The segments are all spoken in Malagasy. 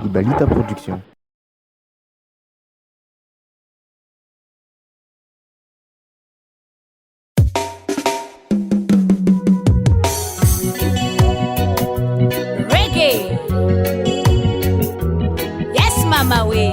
Ibalita Production. Reggae. Yes, Mama way.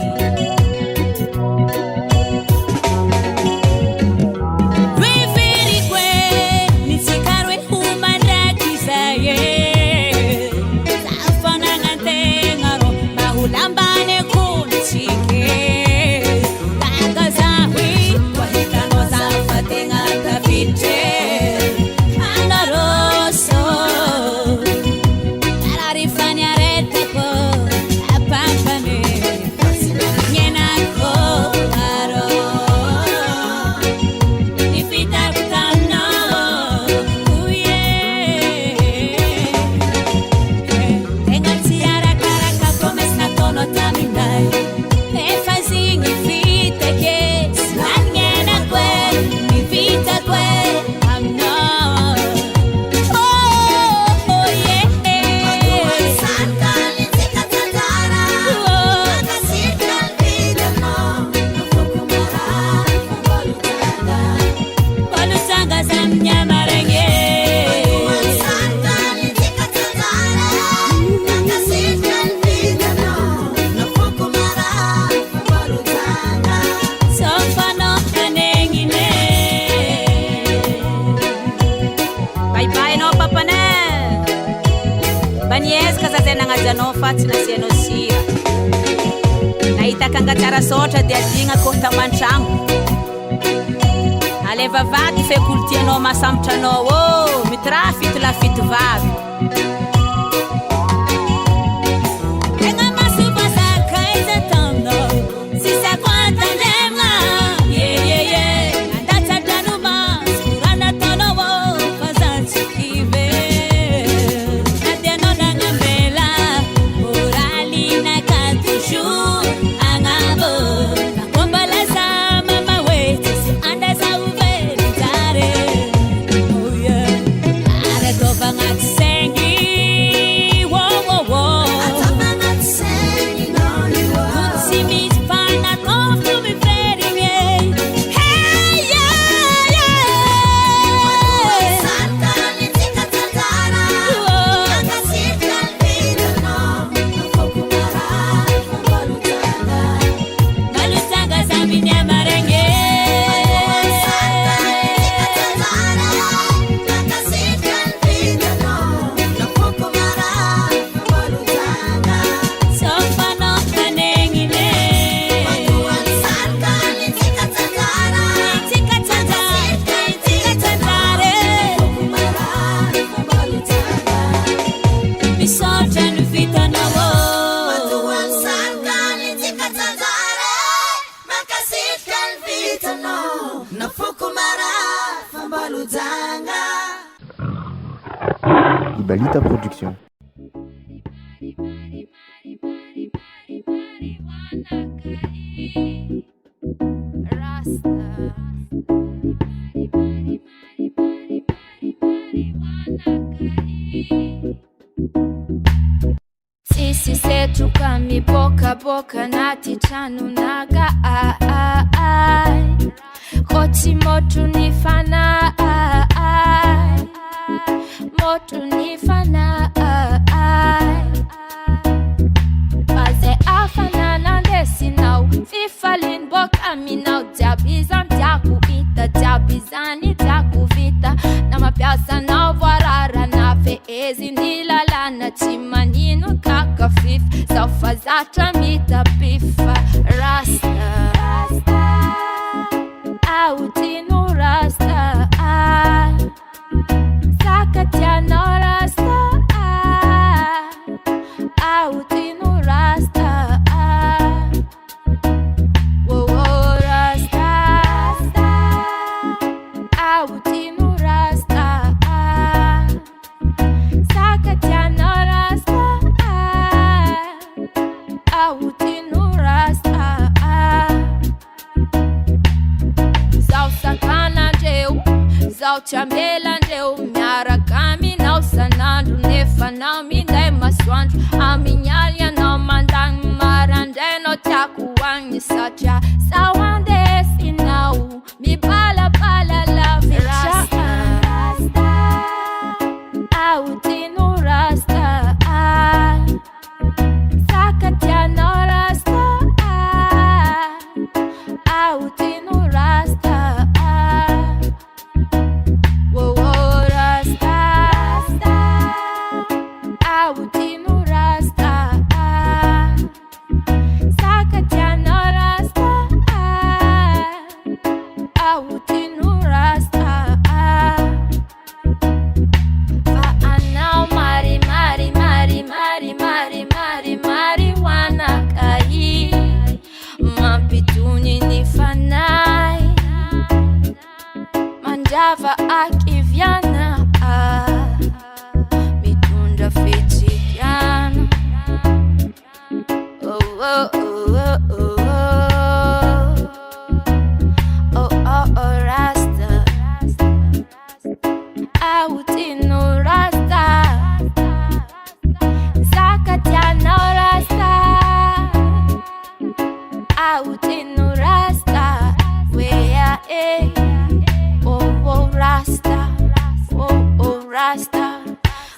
Baniesika zazay nagnajanao fa tsy nasianao sira. Nahita kangatara sotra dia digna koa taman-tragno. Aleva vaky fekolitianao masambotra anao ô mitrafity lafity vavy. Tegna masipasaka izy taminao sisa koantandremna andatsadrano masorana tanao fa zatsy kive. Ibalita Production. Sisi setu kami boka boka nati chanu naga Koti motu nifana motu nifana Baze afana nandesi nau Fifalin boka minau Diabizan diaku ita Diabizani diaku vita Nama piasa nau varara na feezi nilala na chimaninu kaka fif Saufa zatra mita pifa Rasta Autinu rasta Sakatiano rasta Autinu rasta Whoa rasta Autinu rasta Sakatiano rasta Autinu rasta Zau sakana jeu Zau chambela jeu Miaraka minau sanandro Nefa nau mindai masoandro A minha alha não mandang sacha sawande sinau mi bala bala la rasta autinu rasta sakatiano rasta autinu rasta wo rasta autinu rasta sakatiano rasta autinu rasta faanao mari mari mari mari mari mari marijuana kai mapituni ni fanai manjava akivyana mitunda fitikiana oh oh oh oh oh oh oh oh rasta autinu rasta zakatiano rasta autinu rasta wea oh oh rasta oh rasta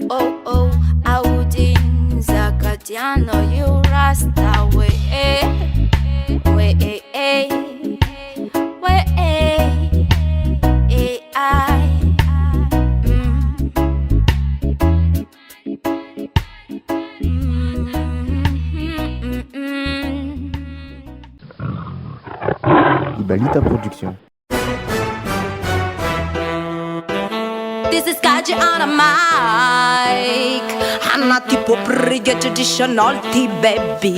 oh oh autin zakatiano you rasta we I Ibalita Production. This is Kaji on a mic. Hanna tipo prigge traditional tea baby.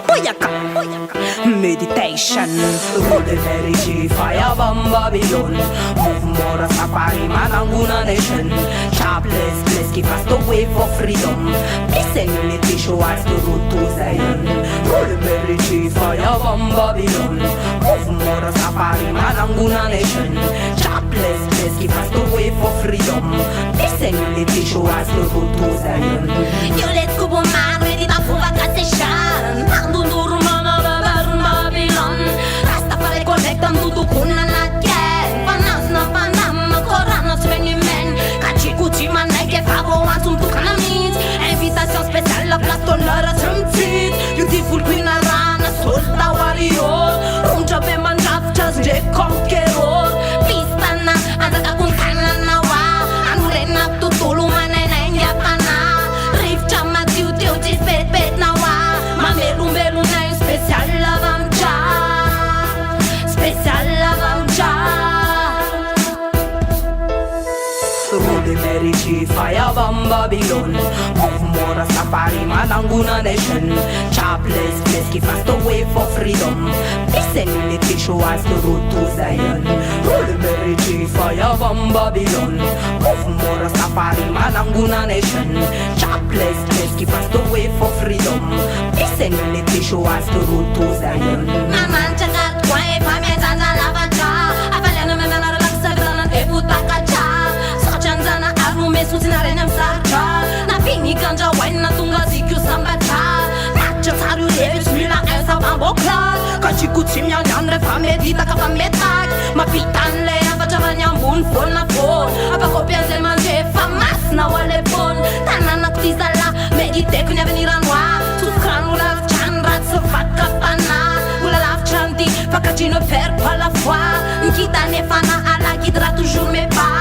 Boyaka, meditation. Holy Mary G, fire from Babylon. Move more safari mananguna nation. Sharpless place keep us the way for freedom. Peace and unity show us the road to Zion. Holy Mary G, fire from Babylon. Move more safari mananguna nation. Sharpless place keep us the way for freedom. Peace and unity show us the road to Zion. You let go of my ready to prove a concession. Andunduru mana babarun Babylon. Rastafari connectam tudo kuna na quer. Panas na Panama, Corana swinging men. Kachi kuchi manai favo ansum tu kana means. Invitation spéciale la place d'honneur à Trumtit. Beautiful queen arana, solta warrior. Runja be manjaf just de conqueror. Pistana, andaka kuntana na wa. Anurena tutulu manene nyapana. Rif chama tiu tiu tis bet bet na wa. Mamelu melu na spécial la vamcha. Spécial la vamcha. Holy Mary G, fire from Babylon. Move more safari mananguna nation. Sharpless place keep us the way for freedom. Peace and unity show us the road to Zion. Holy Mary G, fire from Babylon. Move more safari mananguna nation. Sharpless place keep us the way for freedom. Peace and unity show us the road to Zion. Naman chakat kwai pamye zanza lavacha. Avalena memena relaxa grana tebuta kacha. Chanzana arume sutinare nemsacha. Na pini ganja wine na tunga zikyu sambacha. Nacha saru levis mila elsa bambokla. Kachi kuchimya nyandre famedita kafametak. Mapitan le avajavanya mun fon na fon. Apa kopianze manje famas na wale pon. Tanana ktizala medite kunya veniranwa. Tuskran ulaf chandrat sofat kapana. Ulalaf chanti fakachino fer pa la foi. Nkita nefana ala kidra toujours me pas.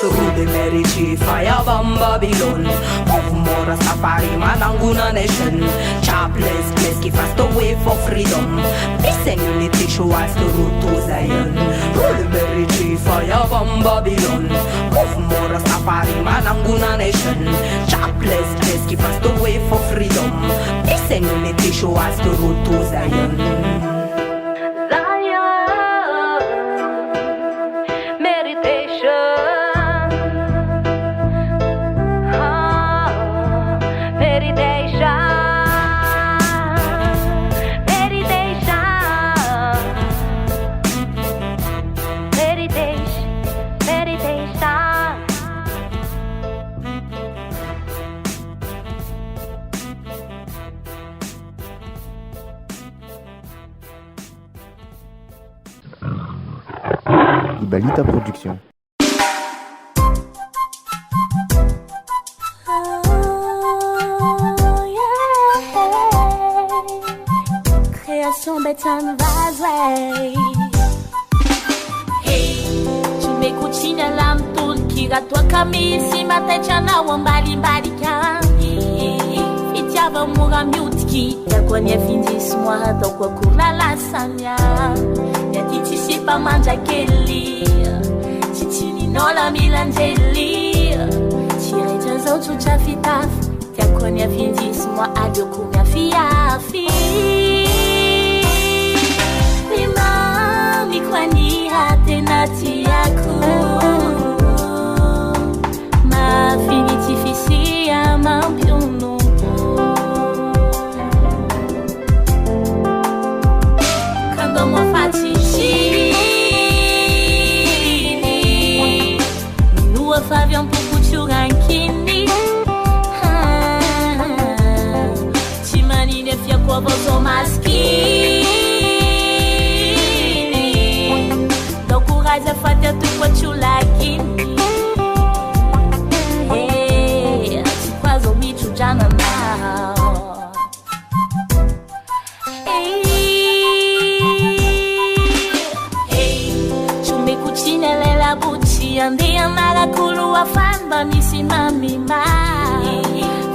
Holy Mary G, fire from Babylon. Move more safari mananguna nation. Sharpless place keep us the way for freedom. Peace and unity show us the road to Zion. Holy Mary G, fire from Babylon. Move more safari mananguna nation. Sharpless place keep us the way for freedom. Peace and unity show us the road to Zion. Ibalita Production. Création Bethan Vazway. Hey, tumekuchina la mtulkira tua kamisi matechana wambali kangi. Fitiava mura miutki yakwa ni afindis mwa dokwa kulala sanya. Ya titi pa manja keli. Titi nola milanjeli. Tire jazo chucha fitaf. Yakwa ni afindis mwa adyoku na fiafi. Kwani hatenati yako mafinitifisia mampiono kando mwafatishini minua favion pukuchurankini chimanine fia kwa vozo maski I fata tu kwa chulakini. Hey, sikwazo michu jana nao. Hey, tumekuchina lela buchi andia mara kulua famba misimami ma.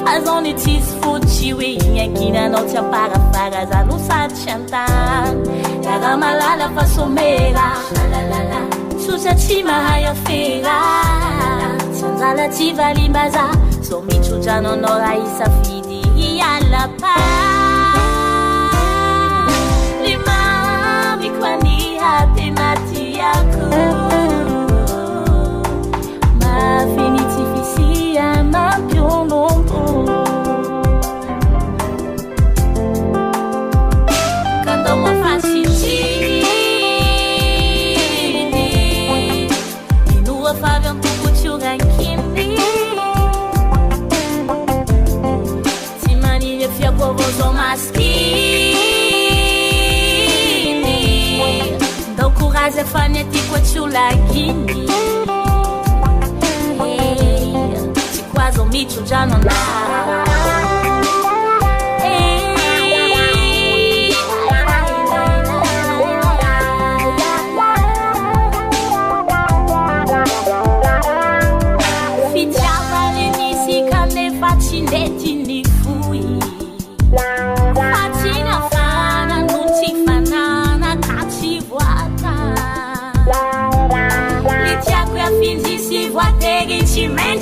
Fazon itis fuchi wenye kina notia para za lusa chantan. Yaga malala pasomera. Susa chima haya fera Sanzala tiva limbaza So michu jano nora isafidi Yala pa Lima mikwani hate mati yaku Ma finitifisia ma pionombo Kando mwa fasiti Fabian pukuchurankini Timanine fia kwa vozo maskini Do kuraze faneti kwa chulakini Hey, tikwazo michu jano na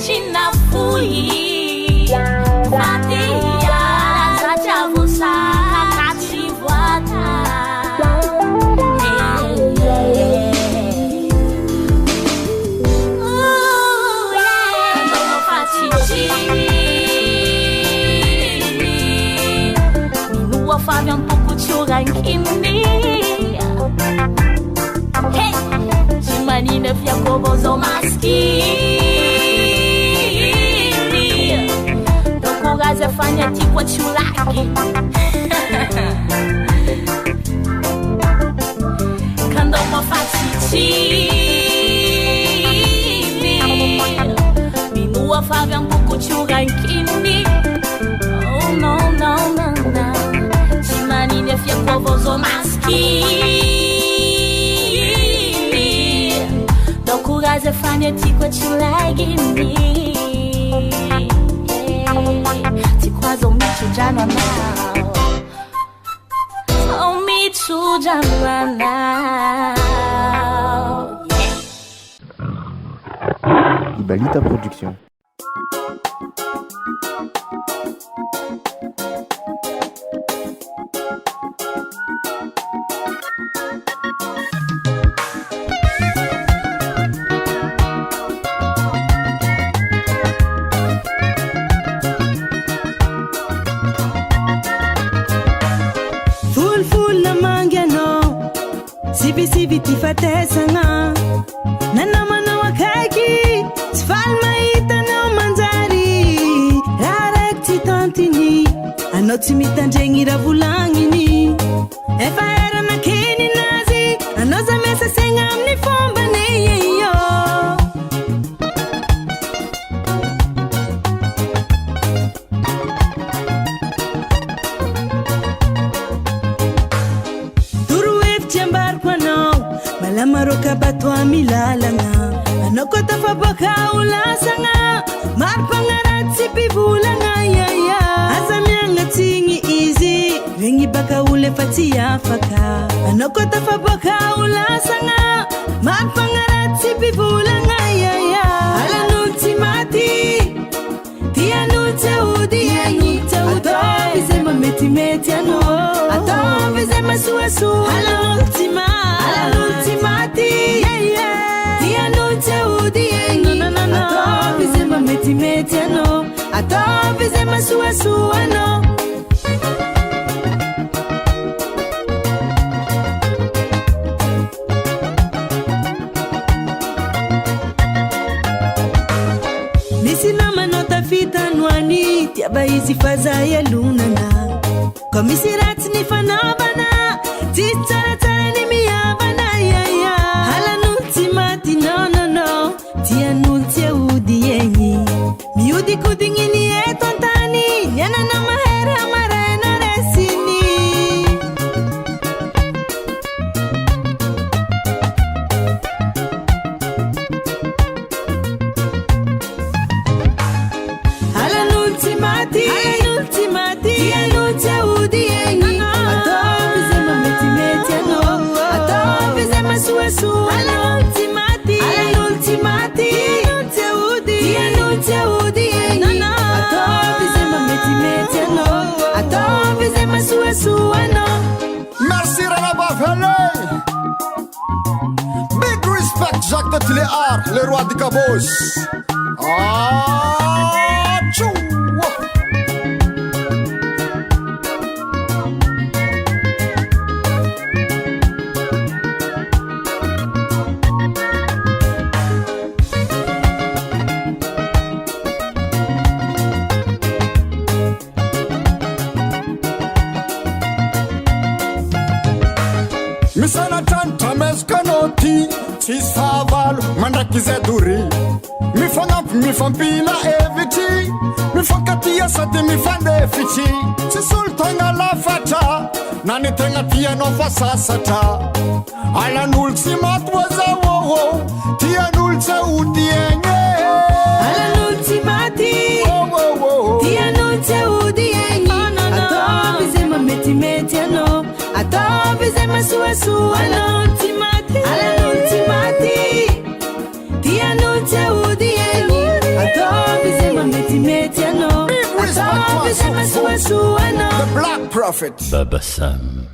China fui Fatia Zacha vusa Kati vuata Oh yeah Ndono fatichi Minua Fabian pukuchurankini Hey Chimanine fia kobozo maski Gaza fanya tikwa chulaki Kando mwafatiti Minua Fabian pukuchurankini Oh no Chimanine fia kwa vozo maski Doku gaza fanya tikwa chulaki Tikwazo michu jana nao Oh michu jana nao Ibalita Production. Sivi tifatesana Nana mana wakaki Sfal maita no manjari Rarek titantini Ano timitandrengi ravulangini Efa era na keni nazi Ano za mesa senga amni fomba neye toa milalagna anao koa tafaboaka ho lasagna maro mpagnaraty sy mpivolagna yaya aza miagnatsiny izy regny baka olo efa tsy afaka anao koa tafaboaka ho lasagna maro mpagnaraty sy mpivolagna yaya alan'olo tsy maty tian'olo tsy ahody ataovy zay mametimety anao ataovy zay masoasoa alan'olo tsy maty tian'olo tsy ahody ataovy zay mametimety anao ataovy zay masoasoa anao misy namanao tafitanoany tiaba izy fa zay alonana ko misy ratsy ny fanaovana tsy tsaratsara ny miavana yaya halan'olo tsy maty nonono tian'olo tsy ahody egny mihodikodigny ny eto antany nianana mahery amarena resiny halan'olo tsy maty tian'olo tsy ahody egny ataovy zay mametimety anao ataovy zay masoasoa halan'olo tsy maty tian'olo tsy ahody egny ataovy zay mametimety anao ataovy zay masoasoa anao. Merci Ranabafele. Big respect Jacques de Tiléar, le roi du Cabos. Ah, tchou. Misana tanta meskanoti tsisy fahavalo mandraky zay dory mifagnampy mifampila evitry mifankatia sady mifandefitry tsisy olo tagna lafatra na ny tegna tianao fa sasatra alan'olo tsy maty oa zao tian'olo tsy ahody egny alan'olo tsy maty tian'olo tsy ahody egny ataovy zay mametimety anao ataovy zay masoasoa alan'olo tsy maty tian'olo tsy ahody egny ataovy zay mametimety anao ataovy zay masoasoa anao. The Black Prophet Baba Sam.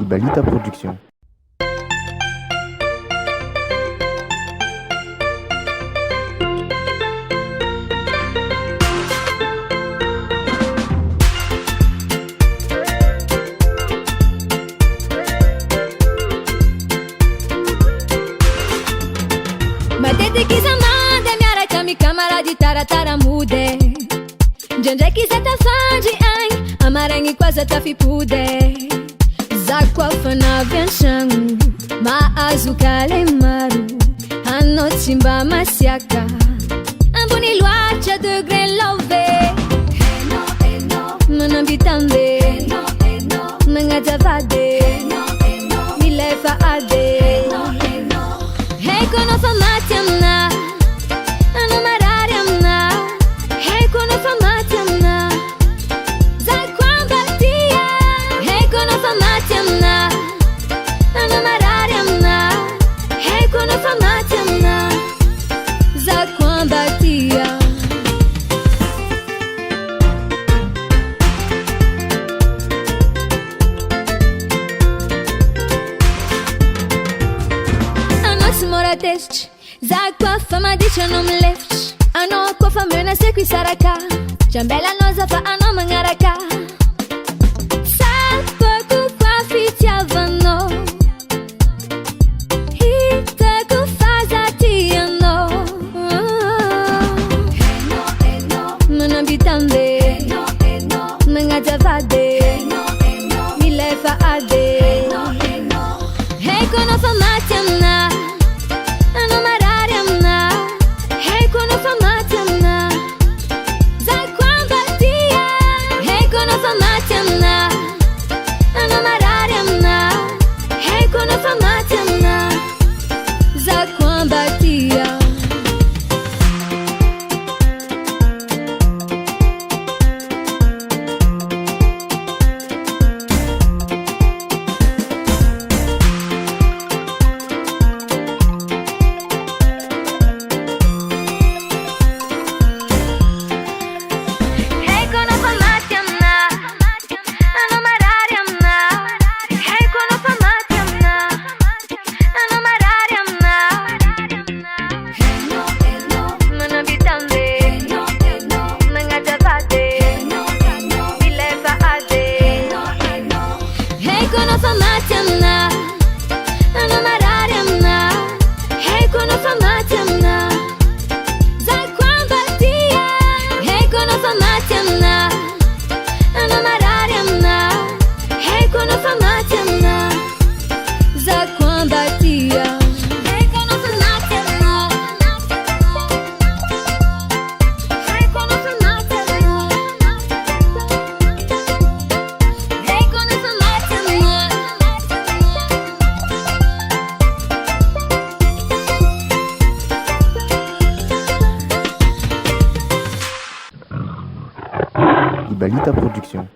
Ibalita Production. Matetiky zamanda miaraka mi camarady tarataramude ndraindraiky za tafandry agny amaragny koa za tafipode za koa fanavy an-tragno mahazo kale maro anao tsy mba masiaka ambony loatra degré love manambitambe magnajavade milefa ade haiko anao fa maty amina anao marary amina haiko anao fa maty amina za koambatia haiko anao fa maty amina anao marary amina haiko anao fa maty amina za koambatia testy za koa fa maditra anao milefitry anao koa fa menaseko isaraka jambela anao za fa anao magnaraka sapako koa fitiavanao hitako fa za tianao manambitambe magnajavade milefa ade haiko anao fa maty amina anao marary amina haiko anao fa maty amina za koambatia haiko anao fa Ibalita Production.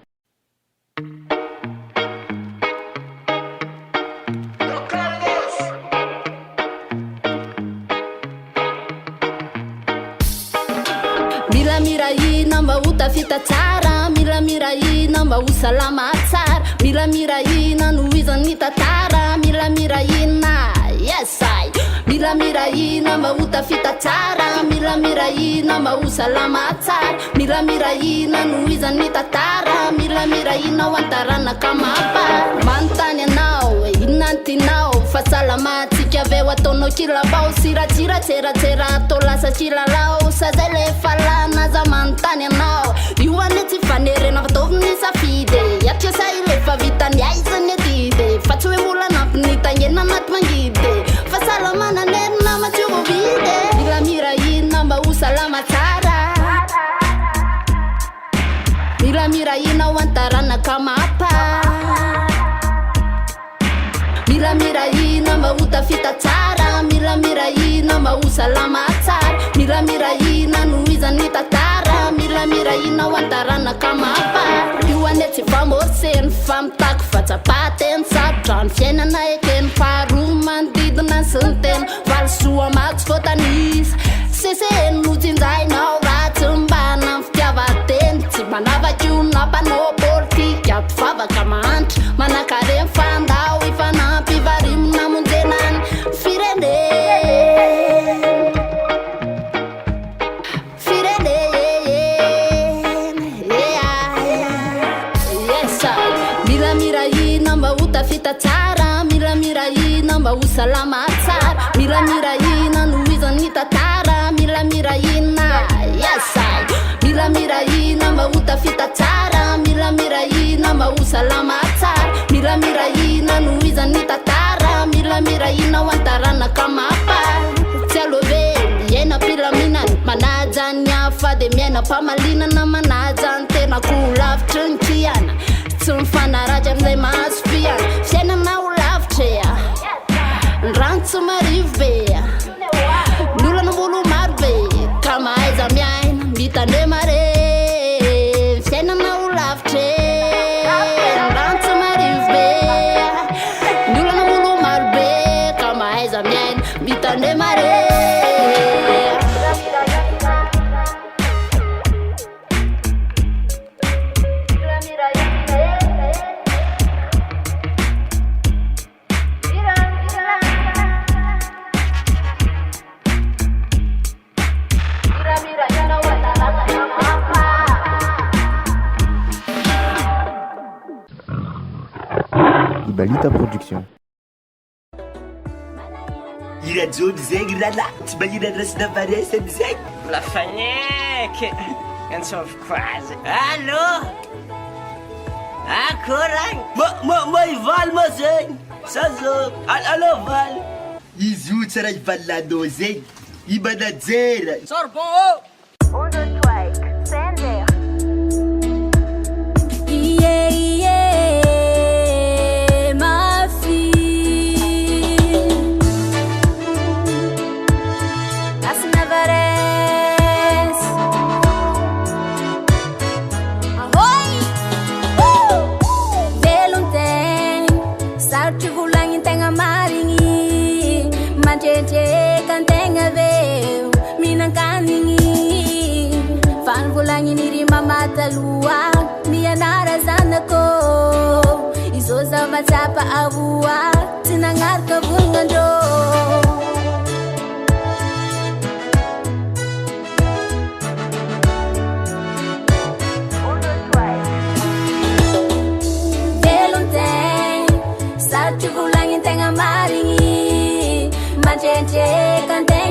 Mila ina mba utafita tsara, mila ina mba usalama tsara, mila ina nuiza nitatara, mila ina yes I mila ina mba utafita tsara, mila ina mba usalama tsara, mila ina nuiza nitatara, mila ina wantarana kama hapa mantanya nao inanti nao fasalama tikave watono kila bao sira tira tera tera tolasa kila lao sazele falana za mantanya nao yuaneti fanere na vatovni safide yatia saile favitani aizane dide fatwe mula na pnita yena matmangide fasalama na nena machugo vide mila ina mba usalama tara mila ina wantarana kama hapa mila ina mba utafita tara, mila ina mba usalama tara, mila ina nuiza nitatara, mila ina wantarana kama hapa yuaneti famosen famtak fatsapaten saptran fiena na eken faruman didna sunten valsua max fotanis sesen nutinzai na ratsmbana ftiavaten tsimanava kiuna panoporti yat fava kamant manakare fandau ifana pivarim namunzenan firende yes mila ina mba utafita tsara, mila ina mba usalama tsara, mila ina nuiza nitatara, mila ina yes I mila ina mba utafita tsara, mila ina mba usalama tsara, mila ina nuiza nitatara, mila ina wantarana kama hapa tselove yena pilamina manajanya fade miena pamalina na manajan tena kulaf trunkiana tsumfana raja mzai masfian fiena na ulaftea rantsu marivea nula na mulu marve kama aiza miain mitande mare fiena na ulaftea rantsu marivea nula na mulu marve kama aiza miain mitande mare Ibalita Production. Irajoby zegny lala tsy mba irarasina varesany zegny lafanyeky antsoviko azy allo akoragny ma ivaly ma zegny sazo allo valy izy io tsara ivalinanao zegny imanajera sorbon matalua mianara zanako izoza matsapa avua tinangarka vungando velonten sarti vulangin tenga maringi manjenje kante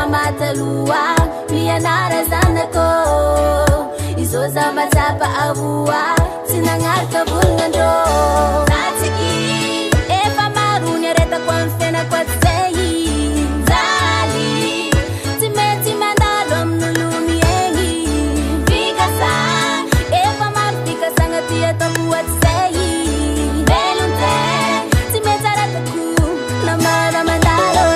matalua mianara zanako izoza matsapa avua sinangarka vulngandro tatsiki efa maro nyareta kwa mfena kwa tseyi zali timeti mandalo amnulumi engi fikasa efa maro fikasanga tia tambua tseyi belunte timetarataku namara mandalo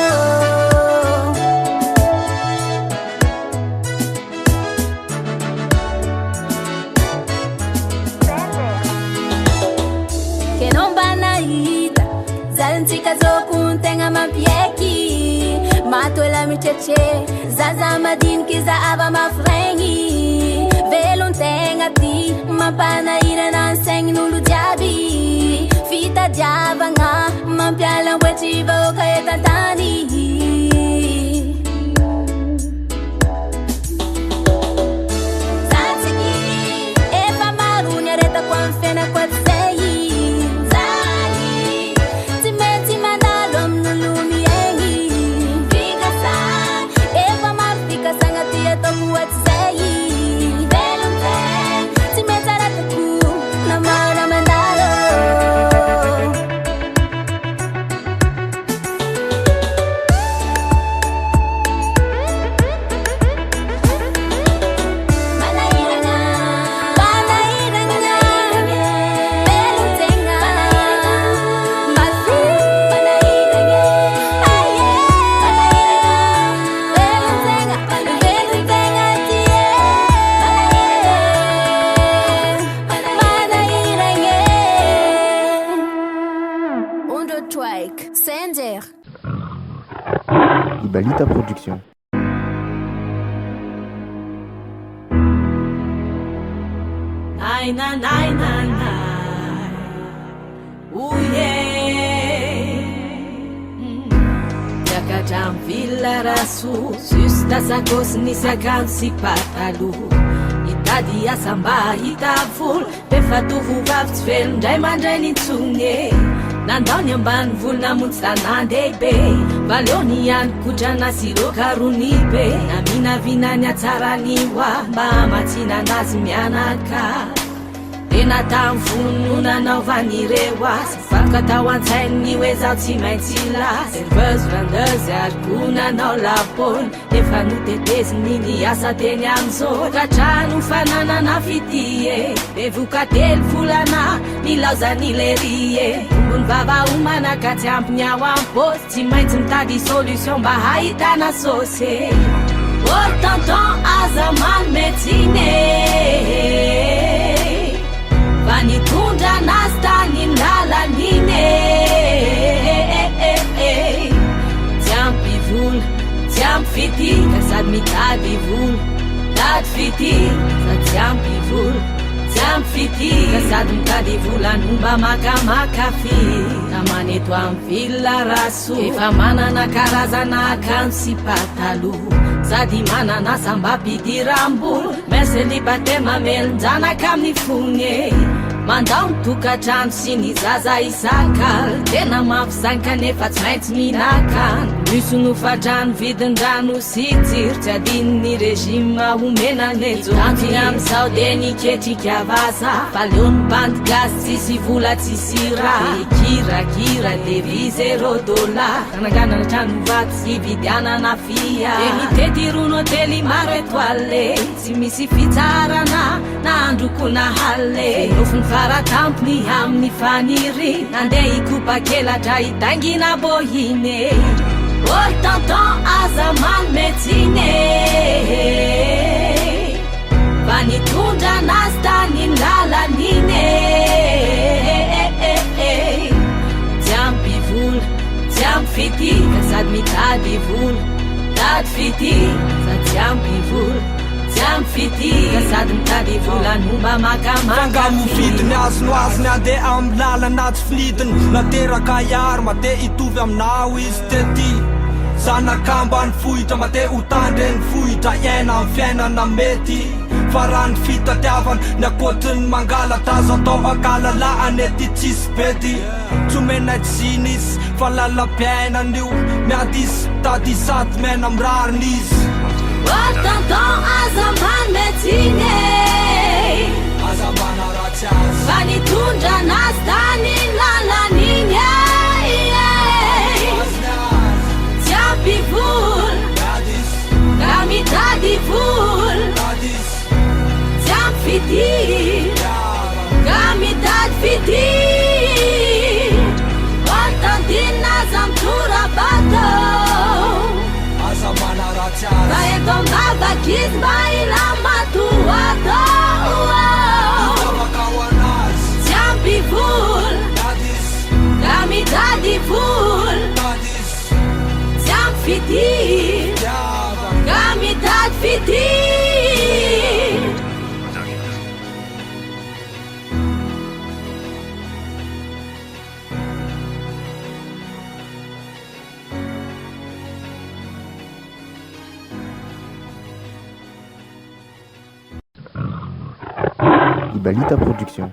zantika zokuntenga mampieki matoela micheche zaza madinki za ava mafrengi veluntenga ti mampana ira nanseng nulu diabi fita diabanga mampiala wechiva okayetantani zansiki efa marunya reta kwa mfena kwa tseyi Ibalita Production. Nai na nai nai nai. Ooh yeah. Jakajam villa rasu, systa sakos ni sakam si patalu. Itadi asamba itavul, pefatuvu vavts film dai mandrai ni tsunge. Nandao ny ambany volona montsy valony ihany kotrana siro karony be naminavinany atsarany hoa mba matsina anazy mianaka tena tamy vononanao vanireo azy fakatao an-tsainy hoe zaho tsy maintsy lasy serveuse vendeuse ary konanao lapony efa noteteziny ny asa teny am'zao ratrano fananana fitie bevoka telo volana nilaozany lerie ombony vavaomana ka tsy ampiny ao am-posy tsy maintsy mitady solution mba hahitana sosy oh tonton aza manometsine va nitondra anazy tany lalan'ine tsy ampy vola tsy ampy fitika sady mitady vola tady fitika sady tsy ampy vola tsy ampy fitika sady mitady vola nomba makamaka fita maneto amy villa raso efa manana karazana akanjo sy pataloha sady manana samba pidirambola mesy libatema melonjanaka amin'ny fone mandao tokatrano sy ny zaza isakal tena mampisanka nefa tsy maintsy minakano misy nofatrano vidin-drano sy tsiro tsy adininy rezima omenanejotany am'izao de niketrika vaza valeony bandy gasy tsisy vola tsisy raha kirakira devi $0 anaganana trano vaty sy vidianana fia de mitety rono hotely maro etoale tsy misy fitsarana na androko na halle nofony faratampony amin'ny faniry nandeha ikopakelatra itangina bohine oh tonton aza manometsine va nitondra anazy tany lalan'ine tsy ampy vola tsy ampy fitika sady mitady vola tady fitika sady tsy ampy vola tsy ampy fitika sady mitady vola nomba makamaka vidiny azony azony andeha amin'ny lalana tsy filidiny nateraka iary mate hitovy aminao izy tety zanakambany fohitra mate ho tandreny fohitra iaina amin'ny fiainana mety Farany fitatiavany ny akotiny mangala tazo atao ankalalahany ety tsisy bedy tsomenatsiny izy fa lalam-piainany io miadisy tady sady mena mirariny izy Voltanton azambany metsiny azambana ratsy azy fa nitondra anazy tany lalaniny tsy ampy vola ka mitady vola tsy ampy fitir ka mitady fitir voltantiny aza mitora-bato azambana ratsy azy fa eto mbabakizy mba ila matoato avaka ho anazy tsy ampy vola ka mitady vola tsy ampy fitir ka mitady fitir Ibalita Production.